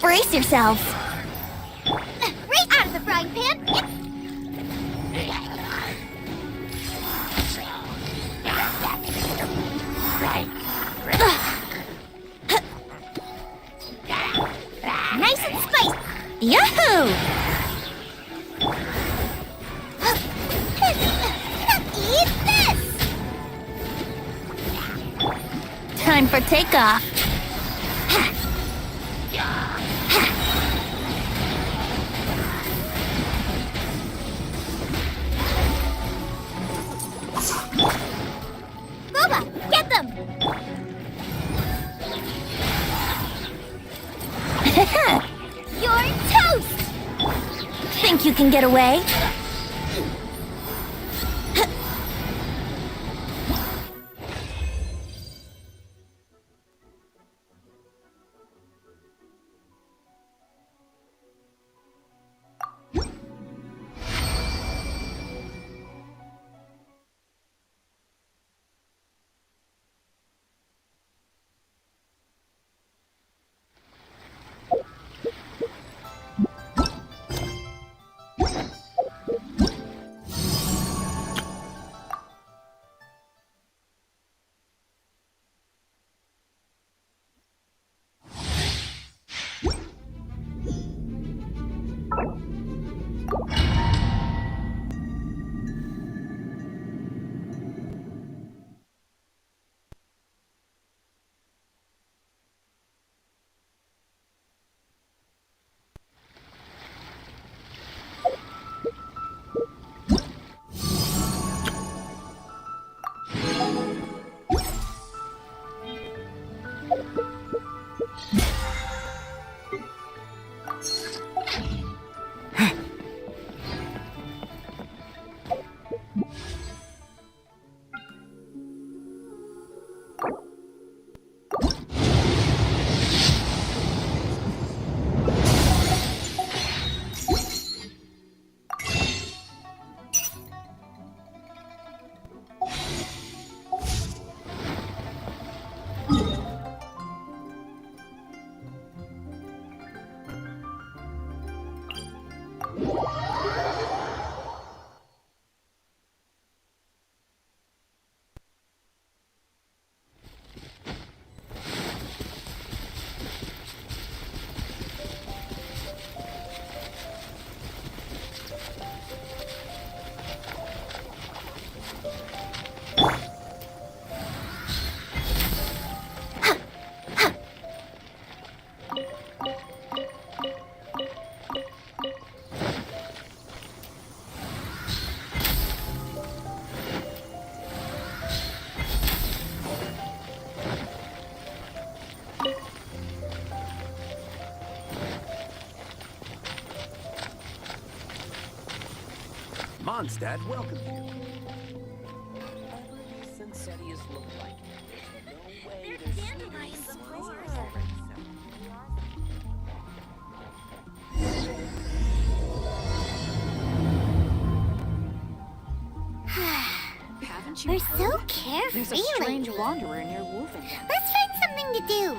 Brace yourselves. Right out of the frying pan. Nice and spicy. Yahoo! Eat this. Time for takeoff. Boba, get them. You're toast. Think you can get away? Mondstadt welcomes you. Since cities look like there's no way They're dandelions, of course. Haven't you We're heard? so carefree. There's a strange wanderer near Wolfen. Let's find something to do.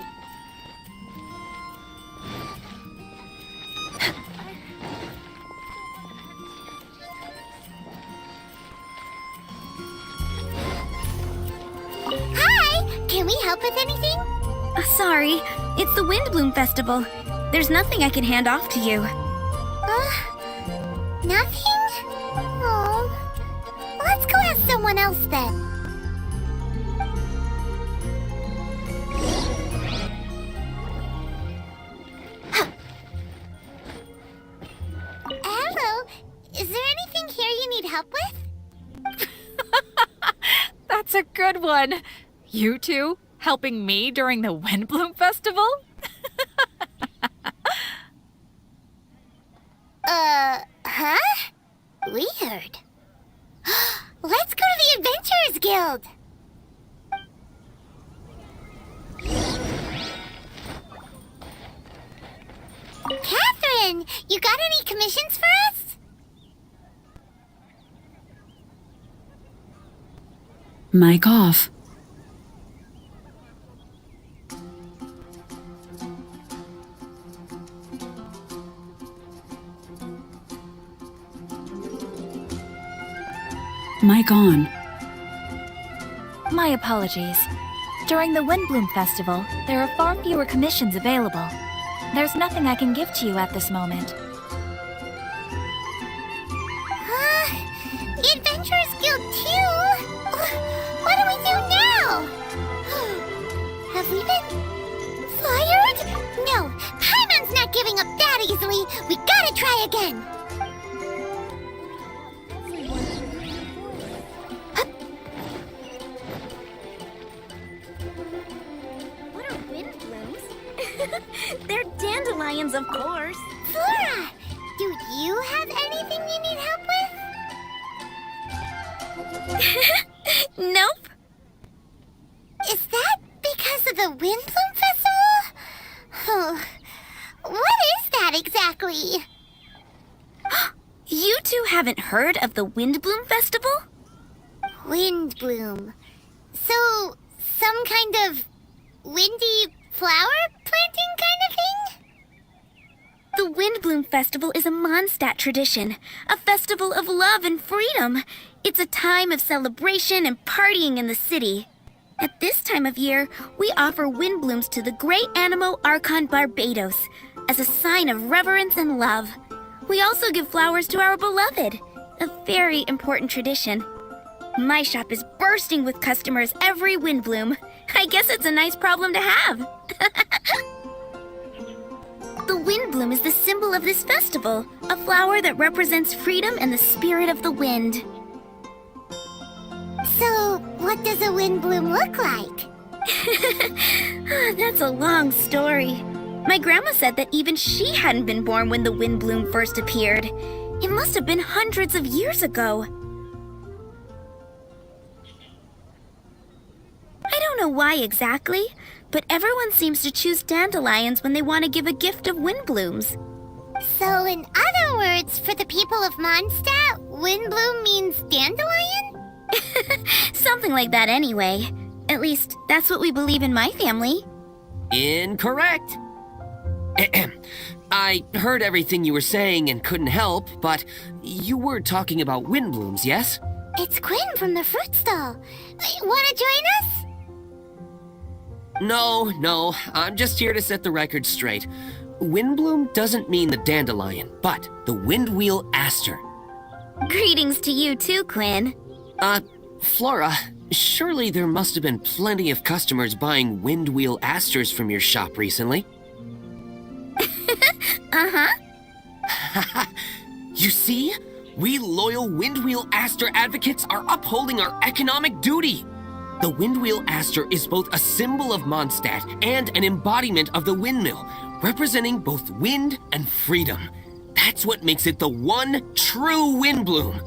Hi! Can we help with anything? Sorry, it's the WINDBLUME Festival. There's nothing I can hand off to you. Nothing? Oh. Let's go ask someone else then. Hello. Is there anything here you need help with? That's a good one. You two helping me during the WINDBLUME Festival? Huh? Weird. Let's go to the Adventurers Guild. Catherine, you got any commissions for us? Mic off. Mic on. My apologies. During the WINDBLUME Festival, there are far fewer commissions available. There's nothing I can give to you at this moment. The Adventurers Guild too? What do we do now? Have we been fired? No, Paimon's not giving up that easily. We gotta try again. What are WINDBLUMEs? They're dandelions, of course. Flora, do you have anything you need help with? Nope. Is that because of the WINDBLUME Festival? What is that exactly? You two haven't heard of the WINDBLUME Festival? WINDBLUME. So, some kind of windy flower planting kind of thing? The WINDBLUME Festival is a Mondstadt tradition, a festival of love and freedom. It's a time of celebration and partying in the city. At this time of year, we offer WINDBLUMEs to the Great Animo Archon Barbados as a sign of reverence and love. We also give flowers to our beloved, a very important tradition. My shop is bursting with customers every WINDBLUME. I guess it's a nice problem to have. The WINDBLUME is the symbol of this festival, a flower that represents freedom and the spirit of the wind. So, what does a WINDBLUME look like? That's a long story. My grandma said that even she hadn't been born when the WINDBLUME first appeared. It must have been hundreds of years ago. I don't know why exactly, but everyone seems to choose dandelions when they want to give a gift of WINDBLUMEs. So, in other words, for the people of Mondstadt, WINDBLUME means dandelion? Something like that anyway. At least, that's what we believe in my family. Incorrect. I heard everything you were saying and couldn't help, but you were talking about WINDBLUMEs, yes? It's Quinn from the fruit stall. Wanna join us? No, I'm just here to set the record straight. WINDBLUME doesn't mean the dandelion, but the windwheel aster. Greetings to you too, Quinn. Flora, surely there must have been plenty of customers buying windwheel asters from your shop recently. Uh-huh. You see? We loyal windwheel aster advocates are upholding our economic duty. The windwheel aster is both a symbol of Mondstadt and an embodiment of the windmill, representing both wind and freedom. That's what makes it the one true WINDBLUME.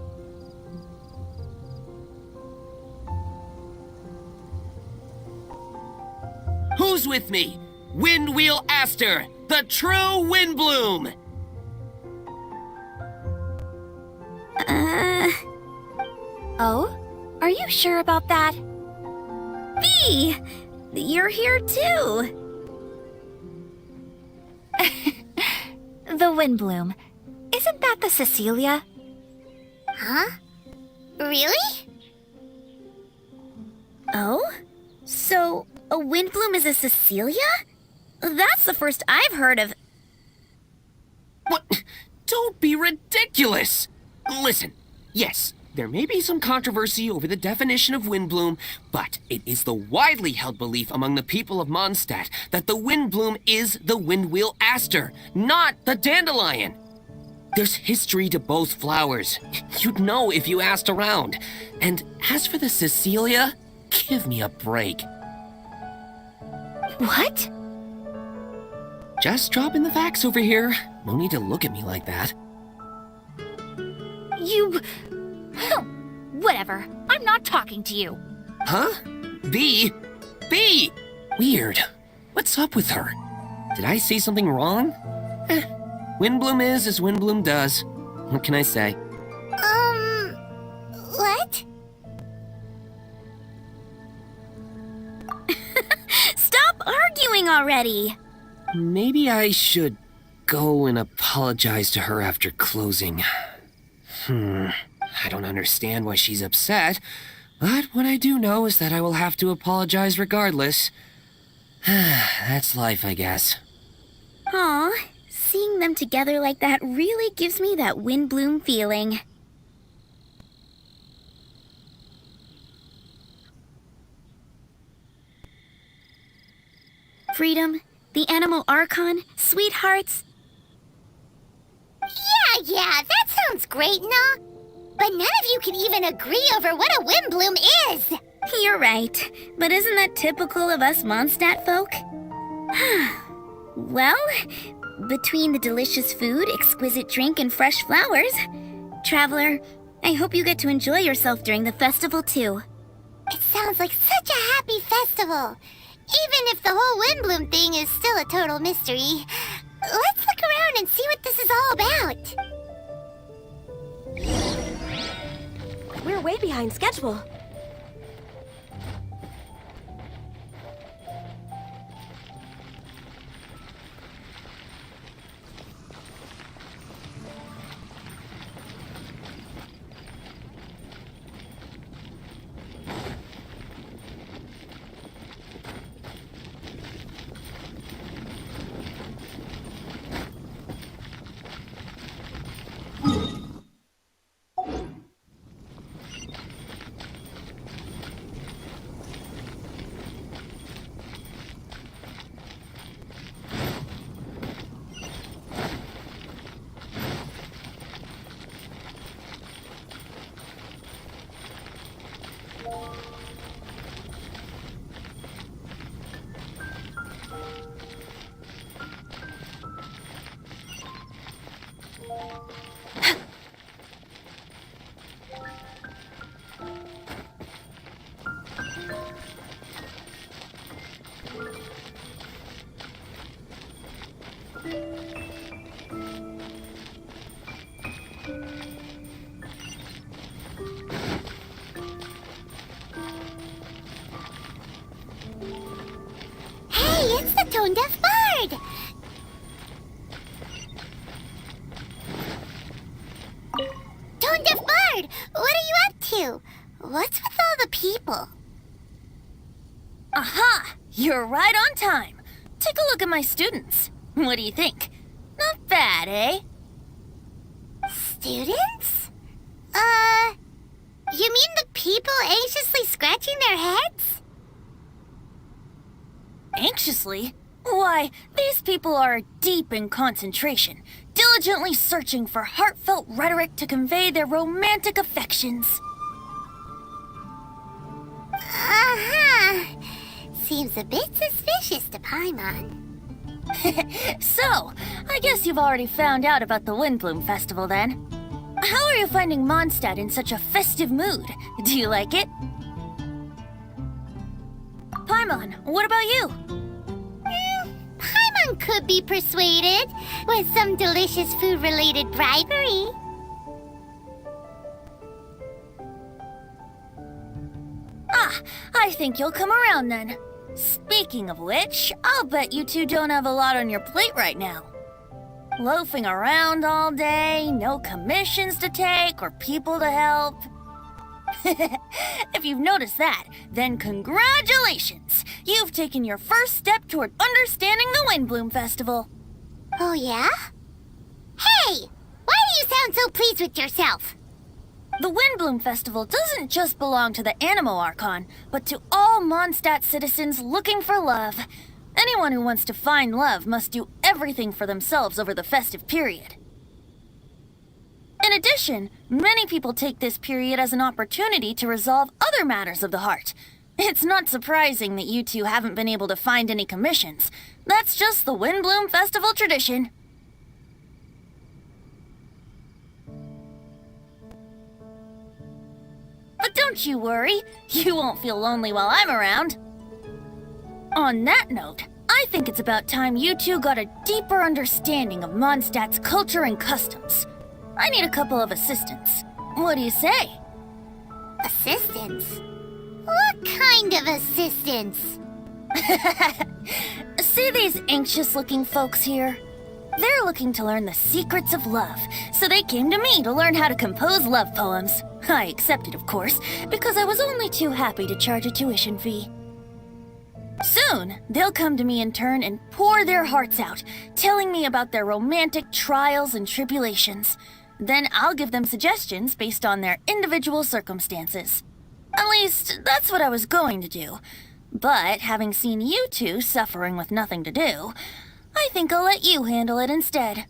Who's with me? Windwheel aster, the true WINDBLUME! Oh? Are you sure about that? Bee! You're here too. The WINDBLUME. Isn't that the Cecilia? Huh? Really? Oh? So, a WINDBLUME is a Cecilia? That's the first I've heard of. What? Don't be ridiculous! Listen, yes, there may be some controversy over the definition of WINDBLUME, but it is the widely held belief among the people of Mondstadt that the WINDBLUME is the windwheel aster, not the dandelion. There's history to both flowers. You'd know if you asked around. And as for the Cecilia, give me a break. What? Just dropping the facts over here. No need to look at me like that. You... Whatever. I'm not talking to you. Huh? Bee? Bee! Weird. What's up with her? Did I say something wrong? WINDBLUME is as WINDBLUME does. What can I say? What? Stop arguing already! Maybe I should go and apologize to her after closing. I don't understand why she's upset, but what I do know is that I will have to apologize regardless. That's life, I guess. Aw, seeing them together like that really gives me that WINDBLUME feeling. Freedom, the Animal Archon, sweethearts. Yeah, that sounds great and all. But none of you can even agree over what a WINDBLUME is. You're right, but isn't that typical of us Mondstadt folk? Well, between the delicious food, exquisite drink, and fresh flowers, Traveler, I hope you get to enjoy yourself during the festival too. It sounds like such a happy festival. Even if the whole WINDBLUME thing is still a total mystery. Let's look around and see what this is all about. We're way behind schedule. Hey, it's the tone-deaf bard! Tone-deaf bard, what are you up to? What's with all the people? Aha! You're right on time. Take a look at my students. What do you think? Not bad, eh? Students? You mean the people anxiously scratching their heads? Anxiously? Why, these people are deep in concentration, diligently searching for heartfelt rhetoric to convey their romantic affections. Uh-huh. Seems a bit suspicious to Paimon. So, I guess you've already found out about the WINDBLUME Festival then. How are you finding Mondstadt in such a festive mood? Do you like it? Paimon, what about you? Paimon could be persuaded with some delicious food-related bribery. Ah, I think you'll come around then. Speaking of which, I'll bet you two don't have a lot on your plate right now. Loafing around all day, no commissions to take or people to help. If you've noticed that, then congratulations! You've taken your first step toward understanding the WINDBLUME Festival. Oh, yeah? Hey! Why do you sound so pleased with yourself? The WINDBLUME Festival doesn't just belong to the Animal Archon, but to all Mondstadt citizens looking for love. Anyone who wants to find love must do everything for themselves over the festive period. In addition, many people take this period as an opportunity to resolve other matters of the heart. It's not surprising that you two haven't been able to find any commissions. That's just the WINDBLUME Festival tradition. But don't you worry, you won't feel lonely while I'm around. On that note, I think it's about time you two got a deeper understanding of Mondstadt's culture and customs. I need a couple of assistants. What do you say? Assistance? What kind of assistance? See these anxious-looking folks here? They're looking to learn the secrets of love, so they came to me to learn how to compose love poems. I accepted, of course, because I was only too happy to charge a tuition fee. Soon, they'll come to me in turn and pour their hearts out, telling me about their romantic trials and tribulations. Then I'll give them suggestions based on their individual circumstances. At least, that's what I was going to do. But having seen you two suffering with nothing to do, I think I'll let you handle it instead.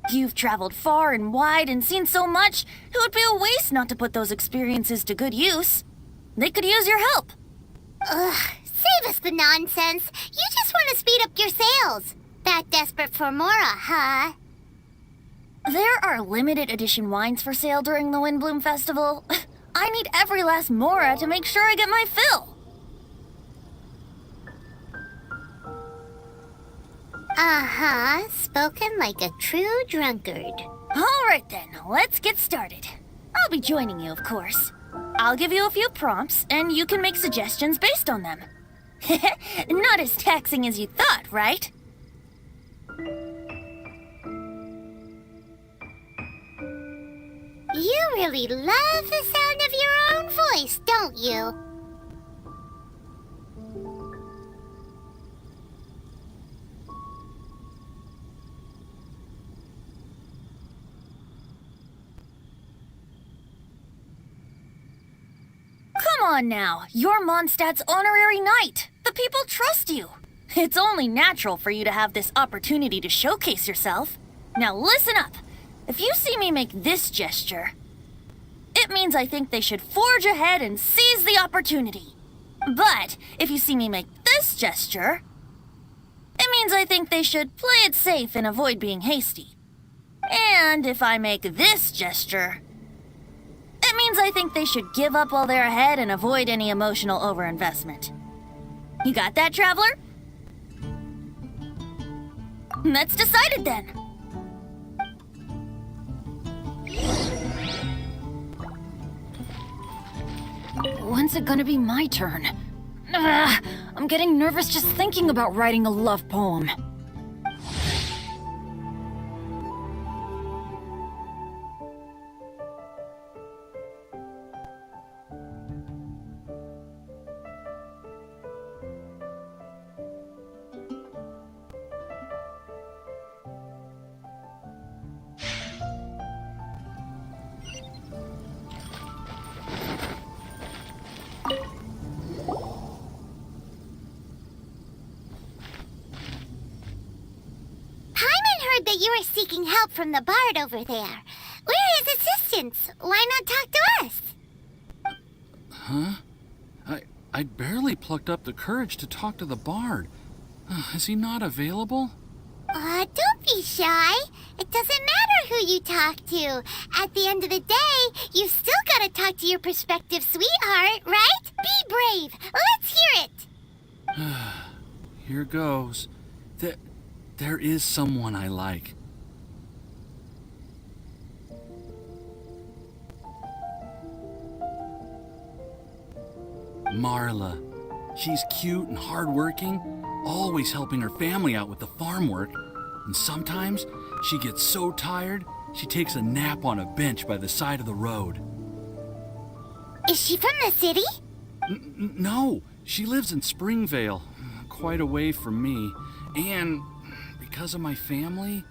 You've traveled far and wide and seen so much, it would be a waste not to put those experiences to good use. They could use your help. Ugh, save us the nonsense. You just want to speed up your sales. That desperate for Mora, huh? There are limited edition wines for sale during the WINDBLUME Festival. I need every last Mora to make sure I get my fill. Uh-huh, spoken like a true drunkard. All right then, let's get started. I'll be joining you, of course. I'll give you a few prompts, and you can make suggestions based on them. Not as taxing as you thought, right? You really love the sound of your own voice, don't you? Come on now, you're Mondstadt's honorary knight. The people trust you. It's only natural for you to have this opportunity to showcase yourself. Now listen up. If you see me make this gesture, it means I think they should forge ahead and seize the opportunity. But if you see me make this gesture, it means I think they should play it safe and avoid being hasty. And if I make this gesture, it means I think they should give up while they're ahead and avoid any emotional overinvestment. You got that, traveler? That's decided then. When's it gonna be my turn? I'm getting nervous just thinking about writing a love poem. That you are seeking help from the bard over there. Where is assistance? Why not talk to us? Huh? I barely plucked up the courage to talk to the bard. Is he not available? Don't be shy. It doesn't matter who you talk to. At the end of the day, you still gotta talk to your prospective sweetheart, right? Be brave. Let's hear it. Here goes. There is someone I like. Marla. She's cute and hardworking, always helping her family out with the farm work. And sometimes she gets so tired, she takes a nap on a bench by the side of the road. Is she from the city? No, she lives in Springvale, quite away from me. And because of my family,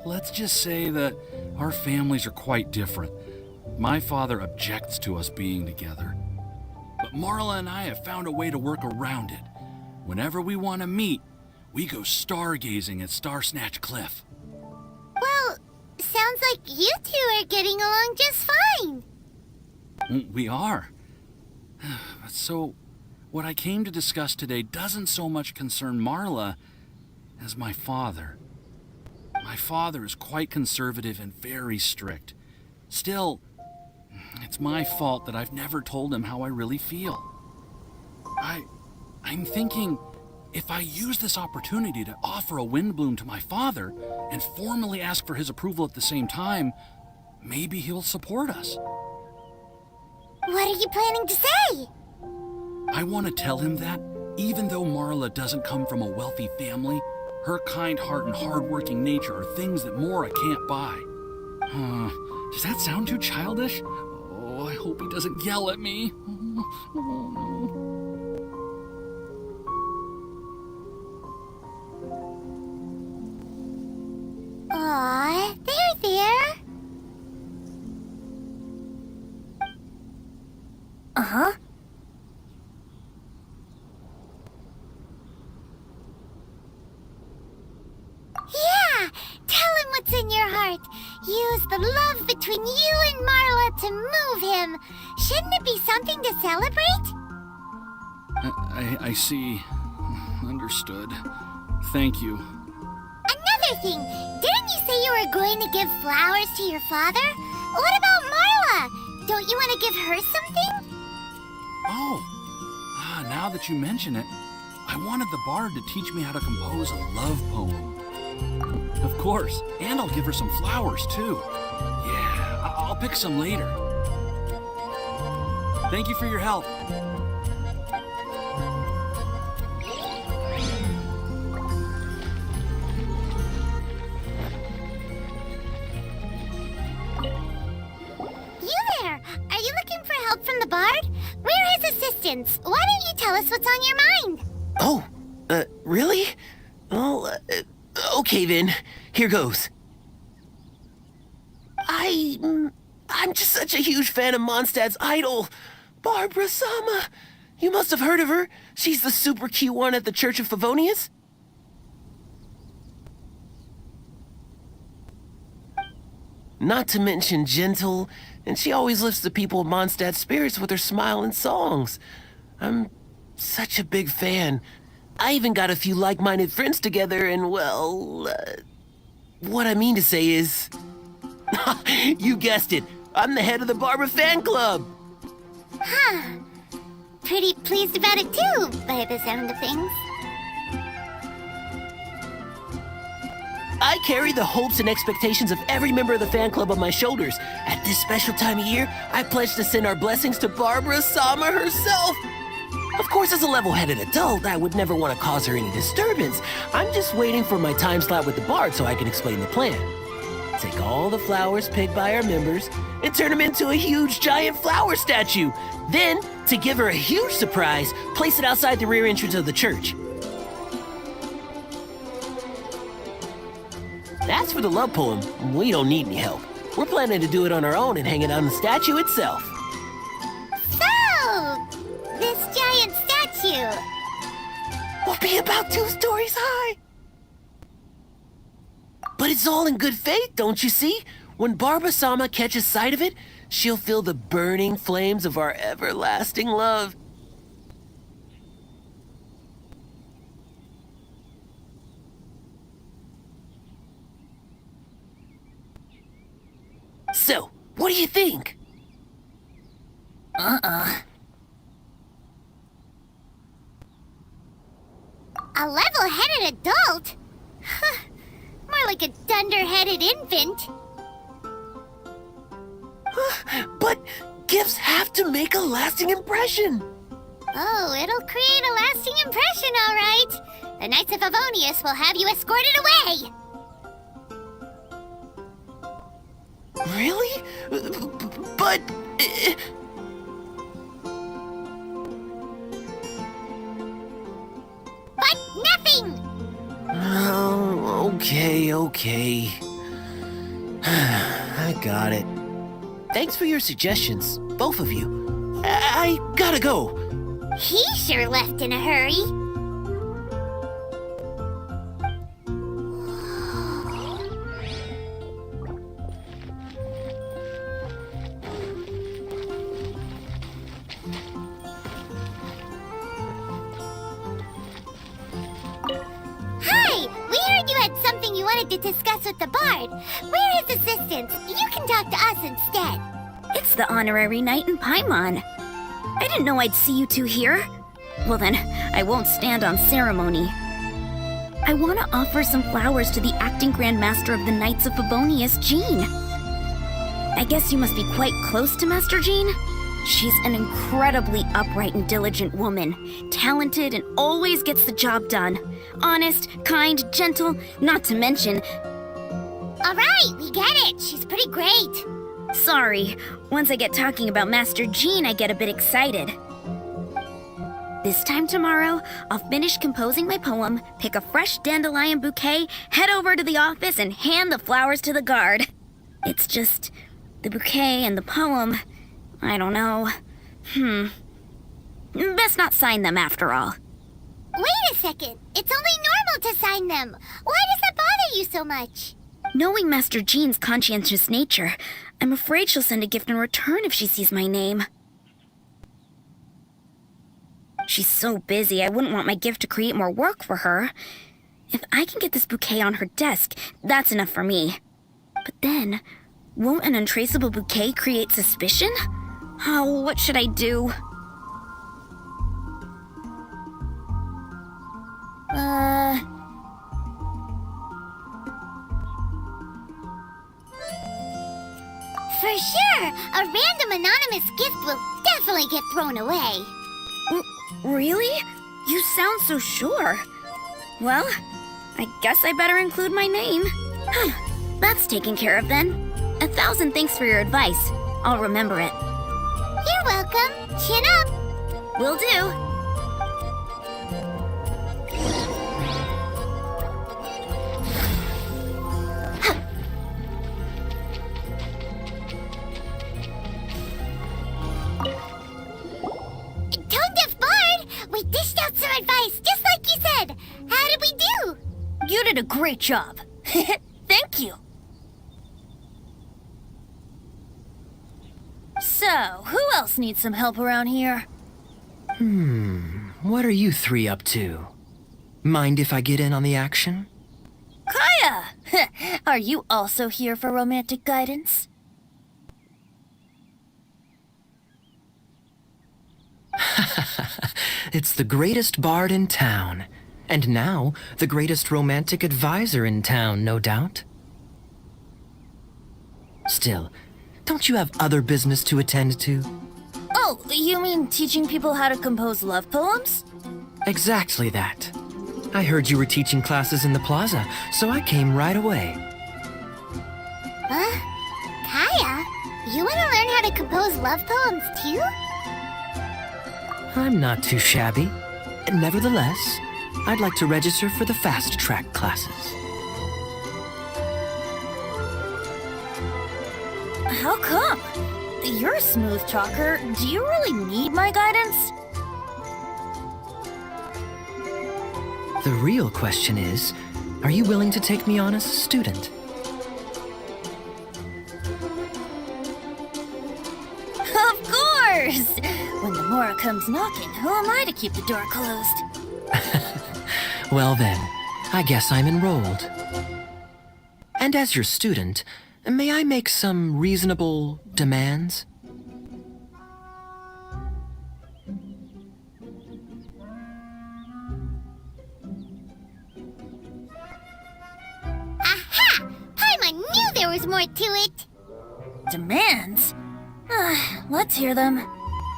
let's just say that our families are quite different. My father objects to us being together. But Marla and I have found a way to work around it. Whenever we want to meet, we go stargazing at Star Snatch Cliff. Well, sounds like you two are getting along just fine. We are. So, what I came to discuss today doesn't so much concern Marla as my father. My father is quite conservative and very strict. Still, it's my fault that I've never told him how I really feel. I'm thinking, if I use this opportunity to offer a WINDBLUME to my father and formally ask for his approval at the same time, maybe he'll support us. What are you planning to say? I want to tell him that, even though Marla doesn't come from a wealthy family, Her kind heart and hardworking nature are things that Mora can't buy. Does that sound too childish? Oh, I hope he doesn't yell at me. Oh, no. Aw, there. Uh-huh. Yeah! Tell him what's in your heart. Use the love between you and Marla to move him. Shouldn't it be something to celebrate? I see. Understood. Thank you. Another thing, didn't you say you were going to give flowers to your father? What about Marla? Don't you want to give her something? Oh, now that you mention it, I wanted the bard to teach me how to compose a love poem. Of course, and I'll give her some flowers too. Yeah, I'll pick some later. Thank you for your help. You there! Are you looking for help from the bard? We're his assistants. Why don't you tell us what's on your mind? Oh, really? Oh, okay then. Here goes. I'm just such a huge fan of Mondstadt's idol, Barbara Sama. You must have heard of her. She's the super cute one at the Church of Favonius. Not to mention gentle, and she always lifts the people of Mondstadt's spirits with her smile and songs. I'm such a big fan. I even got a few like-minded friends together, and well, what I mean to say is, you guessed it, I'm the head of the Barbara fan club. Huh. Pretty pleased about it too, by the sound of things. I carry the hopes and expectations of every member of the fan club on my shoulders. At this special time of year, I pledge to send our blessings to Barbara Sama herself. Of course, as a level-headed adult, I would never want to cause her any disturbance. I'm just waiting for my time slot with the bard so I can explain the plan. Take all the flowers picked by our members and turn them into a huge giant flower statue. Then, to give her a huge surprise, place it outside the rear entrance of the church. As for the love poem, we don't need any help. We're planning to do it on our own and hang it on the statue itself. So, this giant statue. Will be about 2 stories high. But it's all in good faith, don't you see? When Barbara Sama catches sight of it, she'll feel the burning flames of our everlasting love. So, what do you think? A level-headed adult? More like a dunder-headed infant. But gifts have to make a lasting impression. Oh, it'll create a lasting impression, all right. The Knights of Favonius will have you escorted away. Really? But... But nothing! Oh, okay. I got it. Thanks for your suggestions, both of you. I gotta go. He sure left in a hurry. Hi! We heard you had something you wanted to discuss with the bard. We're his assistants. You can talk to us instead. It's the honorary knight in Paimon. I didn't know I'd see you two here. Well then, I won't stand on ceremony. I want to offer some flowers to the acting Grand Master of the Knights of Favonius, Jean. I guess you must be quite close to Master Jean? She's an incredibly upright and diligent woman, talented and always gets the job done. Honest, kind, gentle, not to mention... Alright, we get it. She's pretty great. Sorry, once I get talking about Master Jean, I get a bit excited. This time tomorrow, I'll finish composing my poem, pick a fresh dandelion bouquet, head over to the office, and hand the flowers to the guard. It's just... the bouquet and the poem... I don't know. Best not sign them after all. Wait a second. It's only normal to sign them. Why does that bother you so much? Knowing Master Jean's conscientious nature, I'm afraid she'll send a gift in return if she sees my name. She's so busy, I wouldn't want my gift to create more work for her. If I can get this bouquet on her desk, that's enough for me. But then, won't an untraceable bouquet create suspicion? Oh, what should I do? For sure, a random anonymous gift will definitely get thrown away. Really? You sound so sure. Well, I guess I better include my name. That's taken care of then. 1,000 thanks for your advice. I'll remember it. You're welcome. Chin up. Will do. Tone-deaf Bard! We dished out some advice, just like you said. How did we do? You did a great job. Thank you. So, who else needs some help around here? What are you three up to? Mind if I get in on the action? Kaya! Are you also here for romantic guidance? It's the greatest bard in town. And now, the greatest romantic advisor in town, no doubt. Still, don't you have other business to attend to? Oh, you mean teaching people how to compose love poems? Exactly that. I heard you were teaching classes in the plaza, so I came right away. Huh? Kaya? You want to learn how to compose love poems too? I'm not too shabby. Nevertheless, I'd like to register for the fast track classes. How come? You're a smooth talker. Do you really need my guidance? The real question is, are you willing to take me on as a student? Of course! When Nomura comes knocking, who am I to keep the door closed? Well then, I guess I'm enrolled. And as your student, may I make some reasonable demands? Aha! Paimon knew there was more to it! Demands? Let's hear them.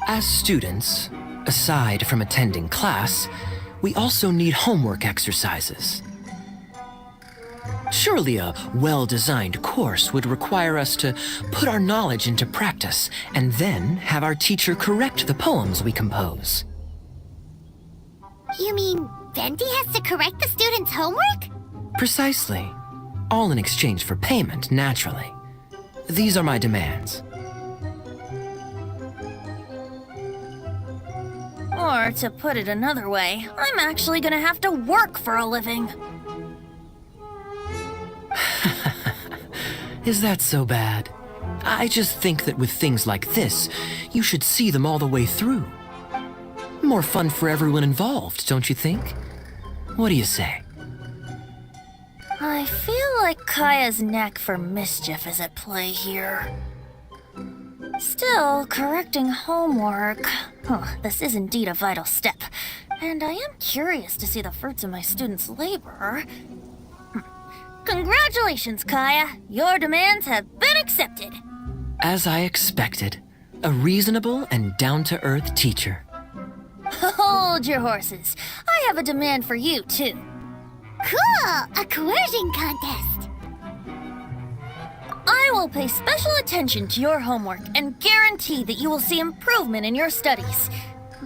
As students, aside from attending class, we also need homework exercises. Surely a well-designed course would require us to put our knowledge into practice and then have our teacher correct the poems we compose. You mean Venti has to correct the students' homework? Precisely. All in exchange for payment, naturally. These are my demands. Or, to put it another way, I'm actually gonna have to work for a living. Is that so bad? I just think that with things like this, you should see them all the way through. More fun for everyone involved, don't you think? What do you say? I feel like Kaya's knack for mischief is at play here. Still, correcting homework. This is indeed a vital step, and I am curious to see the fruits of my students' labor. Congratulations, Kaya! Your demands have been accepted! As I expected. A reasonable and down-to-earth teacher. Hold your horses. I have a demand for you, too. Cool! A coercion contest! I will pay special attention to your homework and guarantee that you will see improvement in your studies.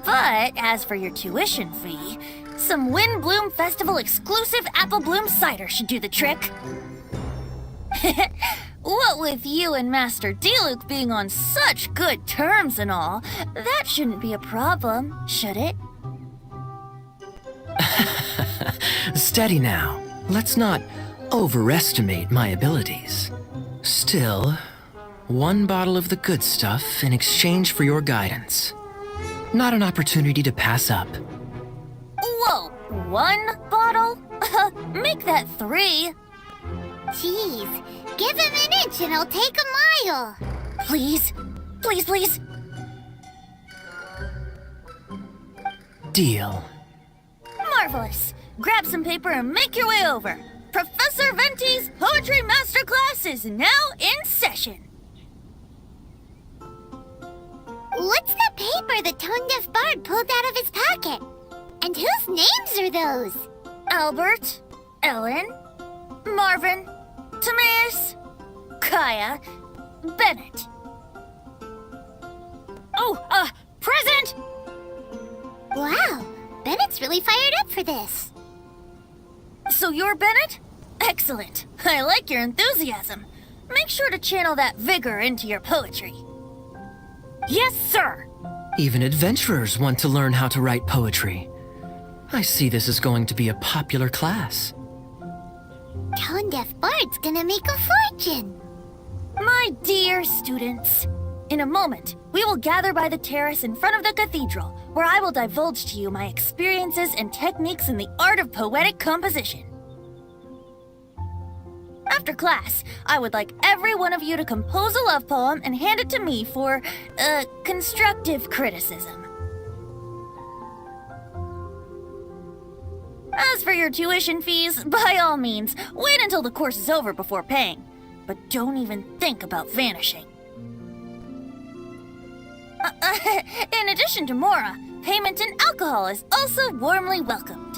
But as for your tuition fee, some WINDBLUME Festival exclusive Apple Bloom cider should do the trick. What with you and Master Diluc being on such good terms and all, that shouldn't be a problem, should it? Steady now. Let's not overestimate my abilities. Still, one bottle of the good stuff in exchange for your guidance. Not an opportunity to pass up. Whoa, 1 bottle? Make that 3. Jeez, give him an inch and he'll take a mile. Please, please, please. Deal. Marvelous. Grab some paper and make your way over. Professor Venti's Poetry Masterclass is now in session. What's the paper the tone-deaf bard pulled out of his pocket? And whose names are those? Albert, Ellen, Marvin, Timaeus, Kaya, Bennett. Oh, present! Wow, Bennett's really fired up for this. So you're Bennett? Excellent. I like your enthusiasm. Make sure to channel that vigor into your poetry. Yes, sir! Even adventurers want to learn how to write poetry. I see this is going to be a popular class. Tone-deaf bard's gonna make a fortune. My dear students, in a moment, we will gather by the terrace in front of the cathedral, where I will divulge to you my experiences and techniques in the art of poetic composition. After class, I would like every one of you to compose a love poem and hand it to me for, constructive criticism. As for your tuition fees, by all means, wait until the course is over before paying. But don't even think about vanishing. In addition to Mora, payment in alcohol is also warmly welcomed.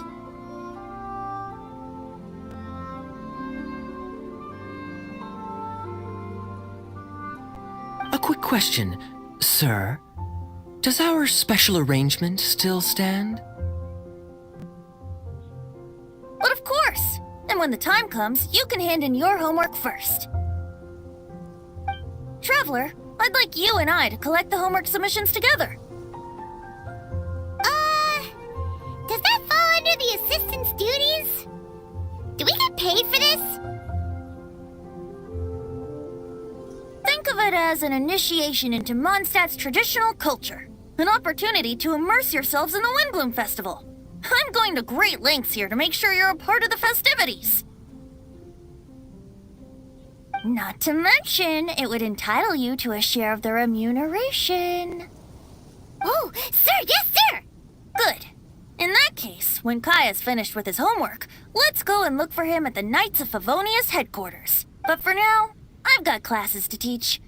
A quick question, sir. Does our special arrangement still stand? But of course! And when the time comes, you can hand in your homework first. Traveler, I'd like you and I to collect the homework submissions together. Does that fall under the assistant's duties? Do we get paid for this? Think of it as an initiation into Mondstadt's traditional culture. An opportunity to immerse yourselves in the WINDBLUME Festival. I'm going to great lengths here to make sure you're a part of the festivities. Not to mention, it would entitle you to a share of the remuneration. Oh, sir, yes, sir! Good. In that case, when Kaya's finished with his homework, let's go and look for him at the Knights of Favonius headquarters. But for now, I've got classes to teach.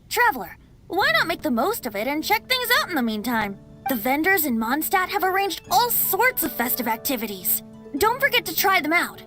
Traveler, why not make the most of it and check things out in the meantime? The vendors in Mondstadt have arranged all sorts of festive activities. Don't forget to try them out.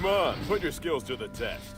on, put your skills to the test.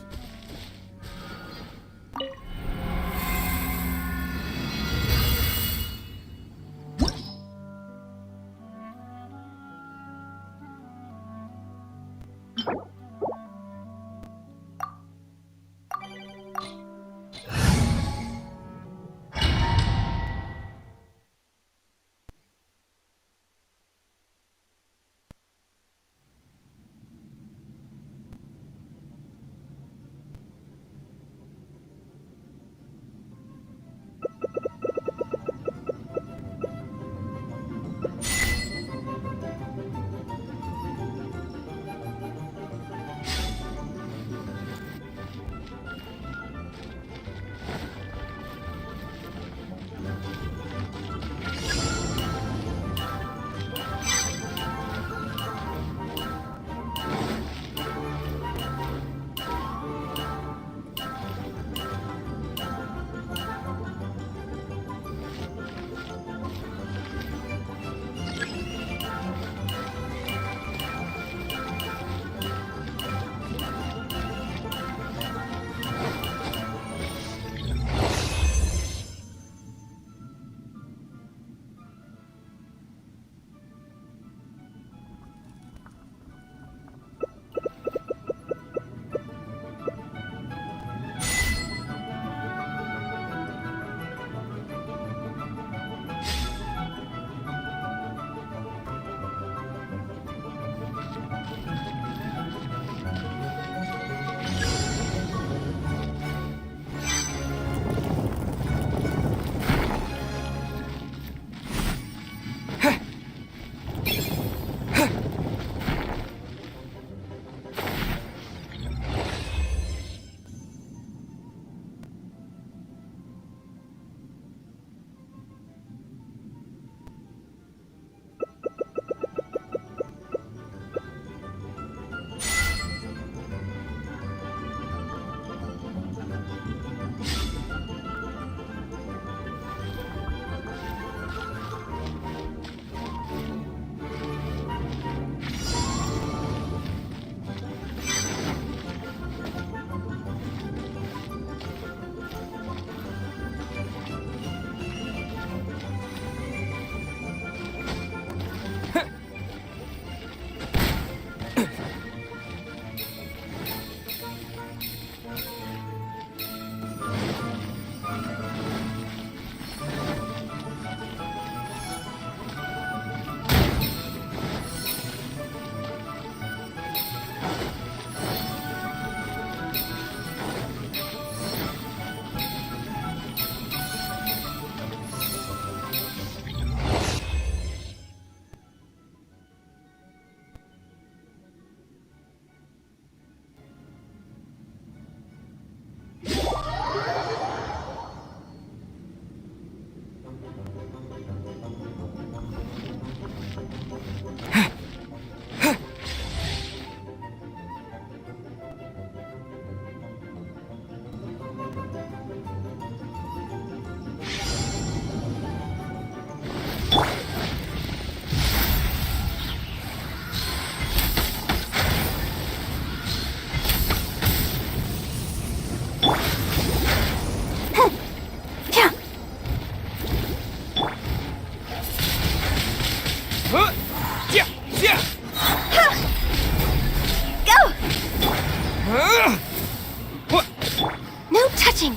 No touching!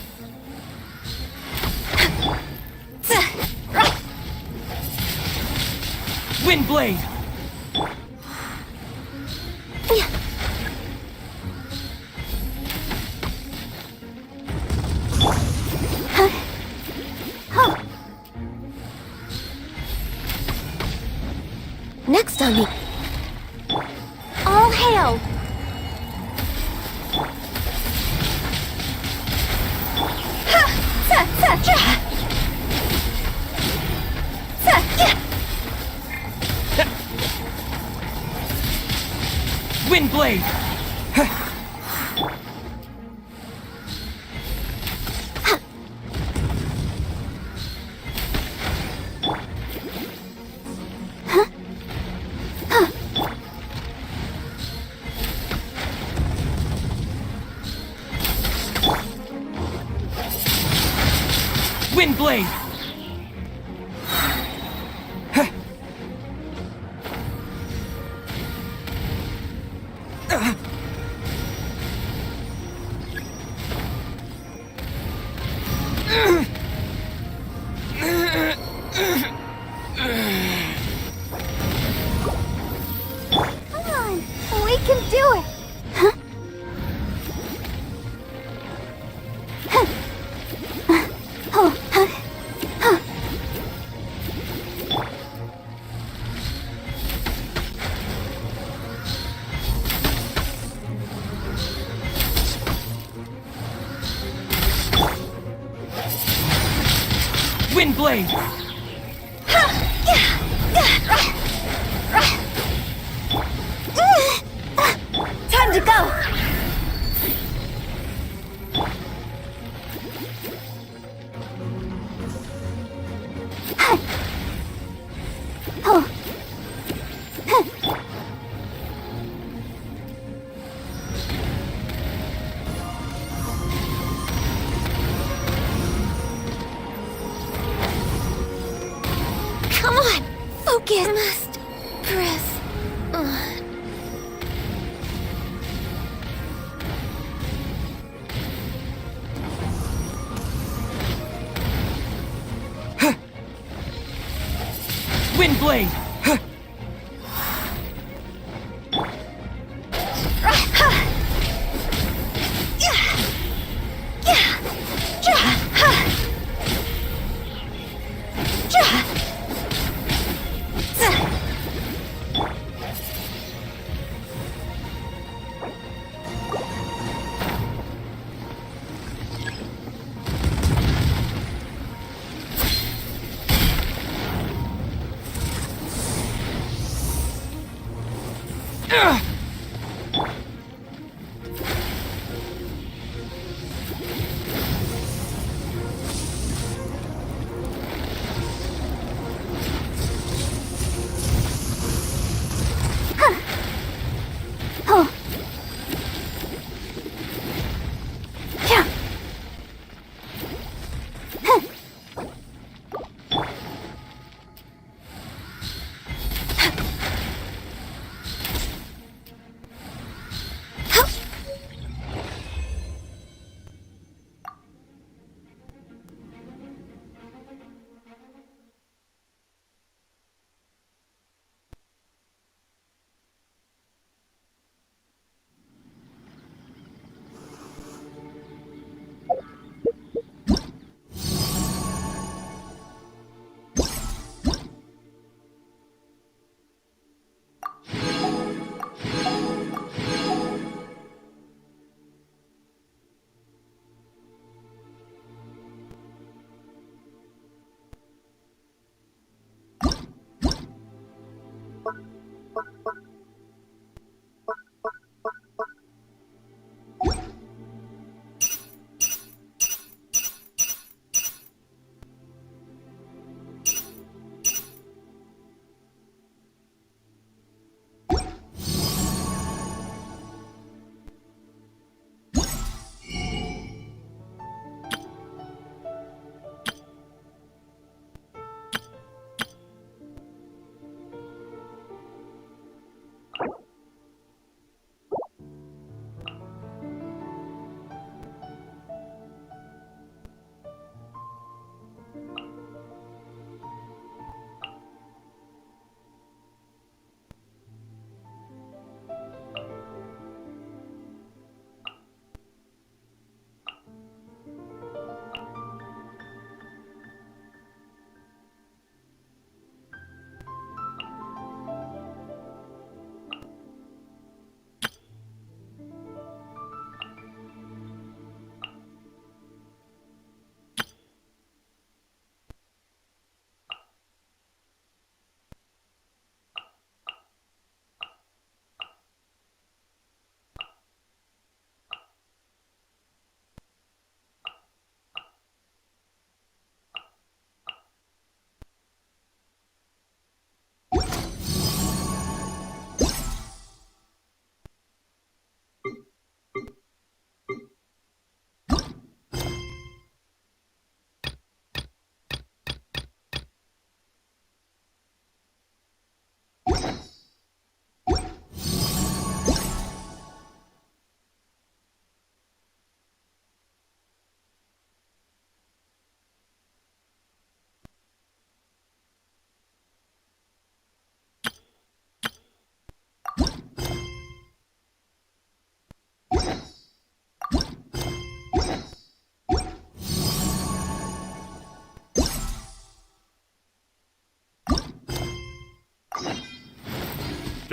Wind Blade! Next on me. All hail! Wind Blade! Windblade! Come on, we can do it. Windblade! Time to go. Come on, focus. Must press on. Windblade!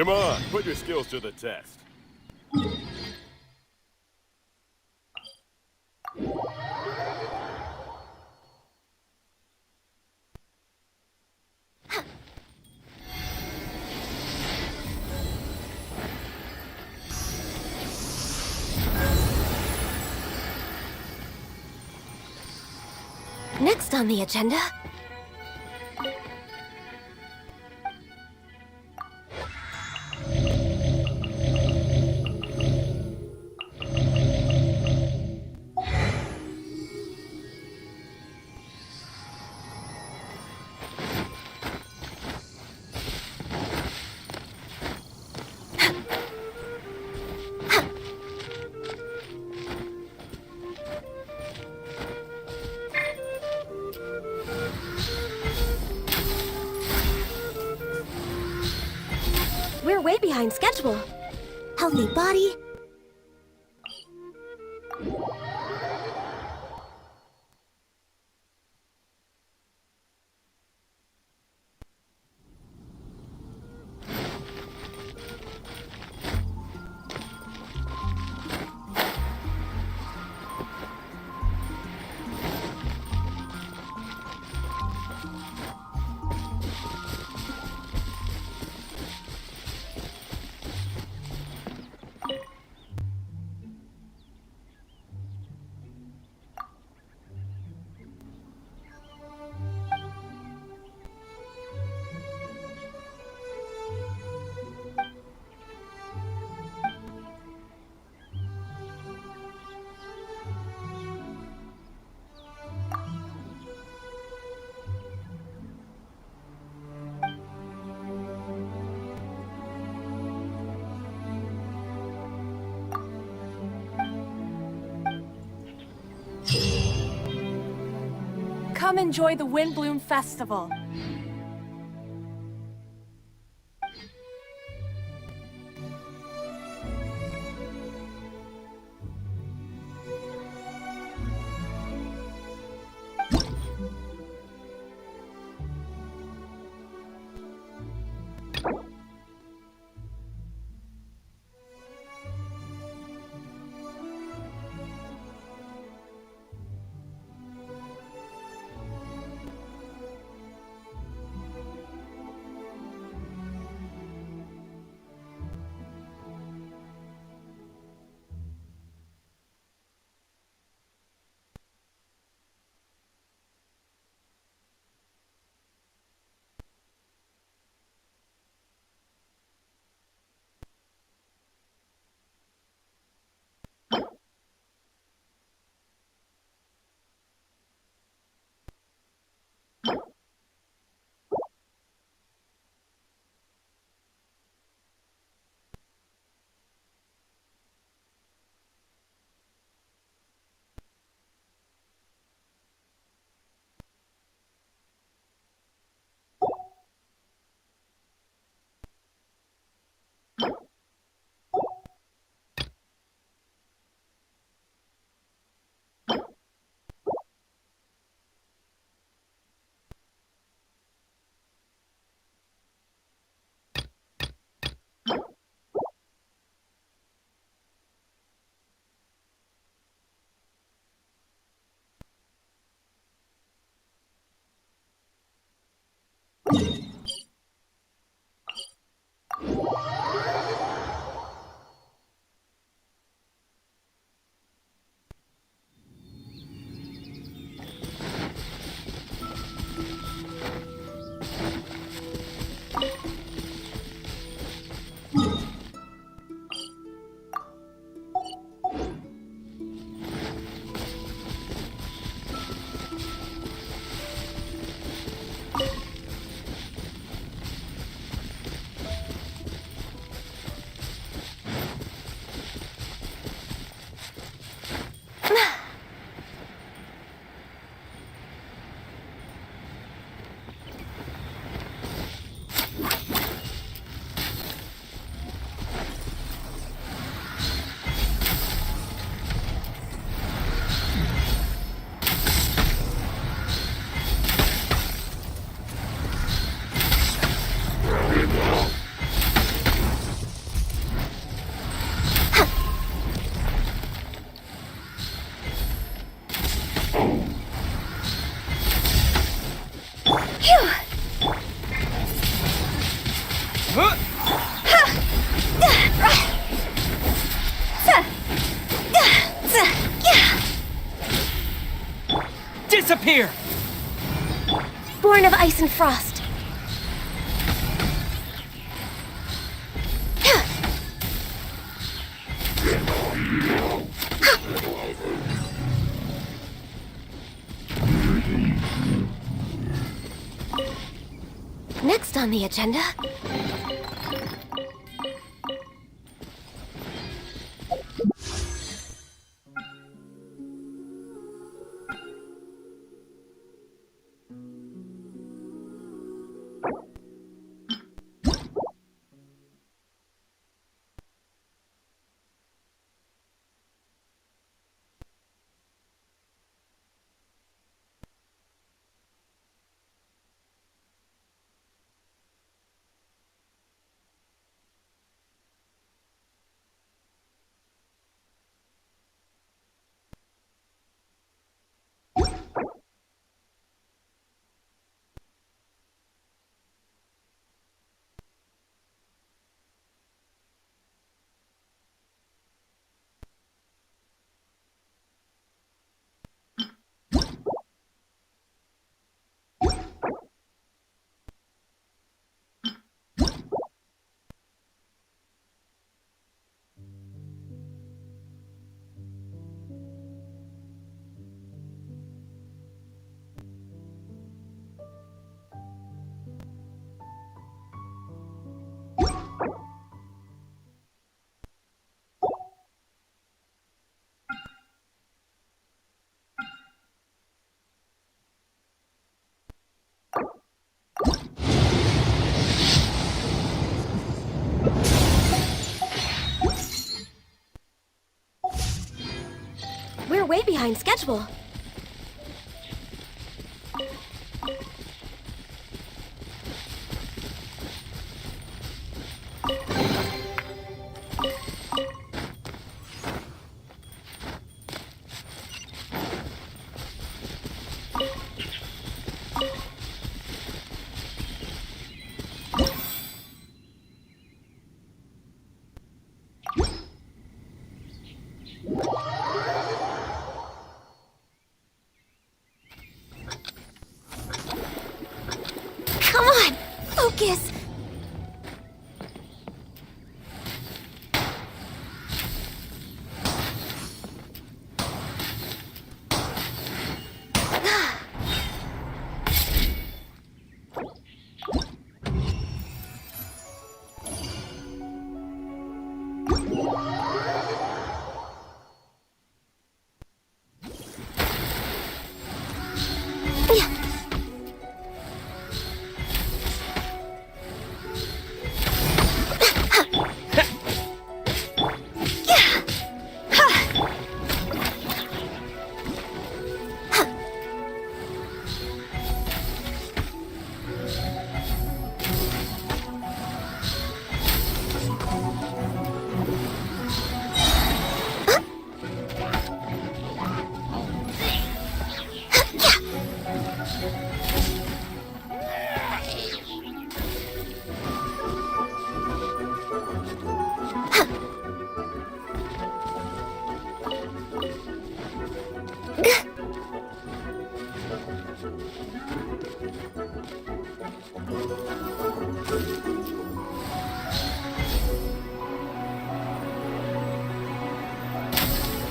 Come on, put your skills to the test. Next on the agenda... We're way behind schedule. Healthy body. Come enjoy the WINDBLUME Festival. Disappear! Born of ice and frost. Next on the agenda... We're way behind schedule. Come on! Focus!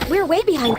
We're way behind.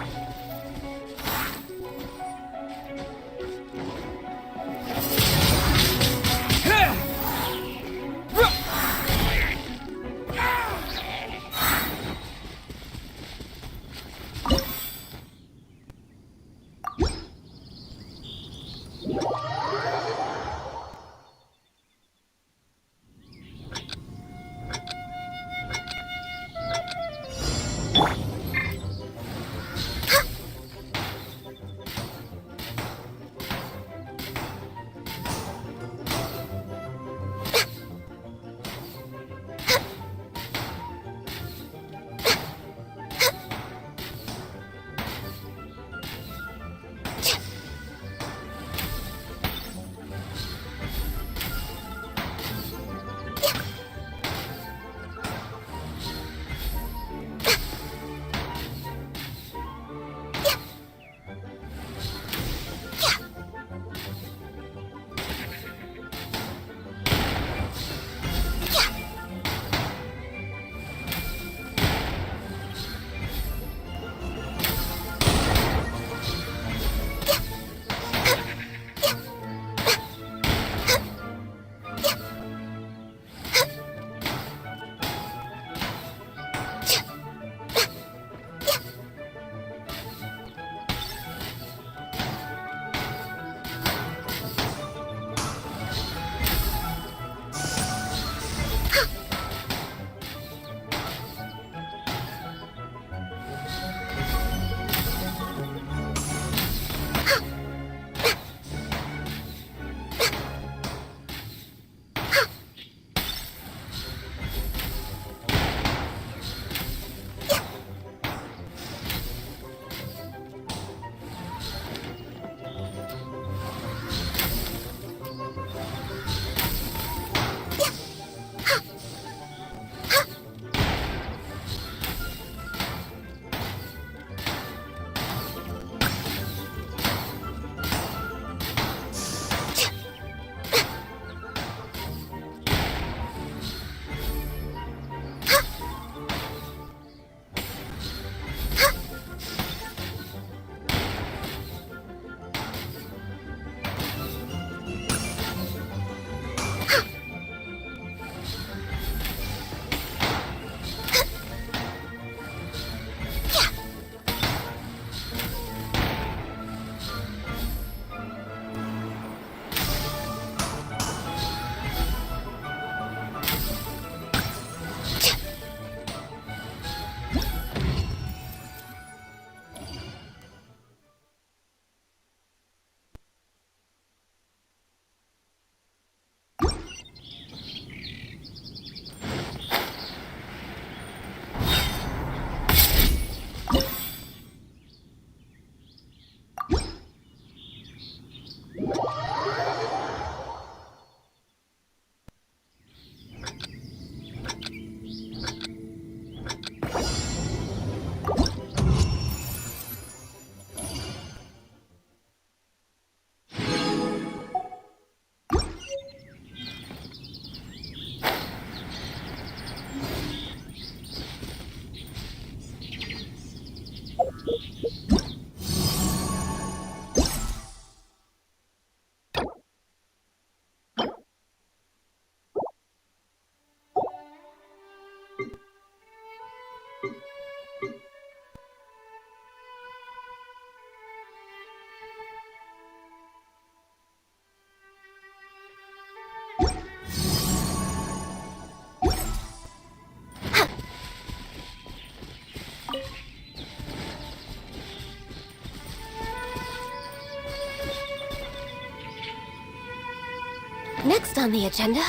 Next on the agenda,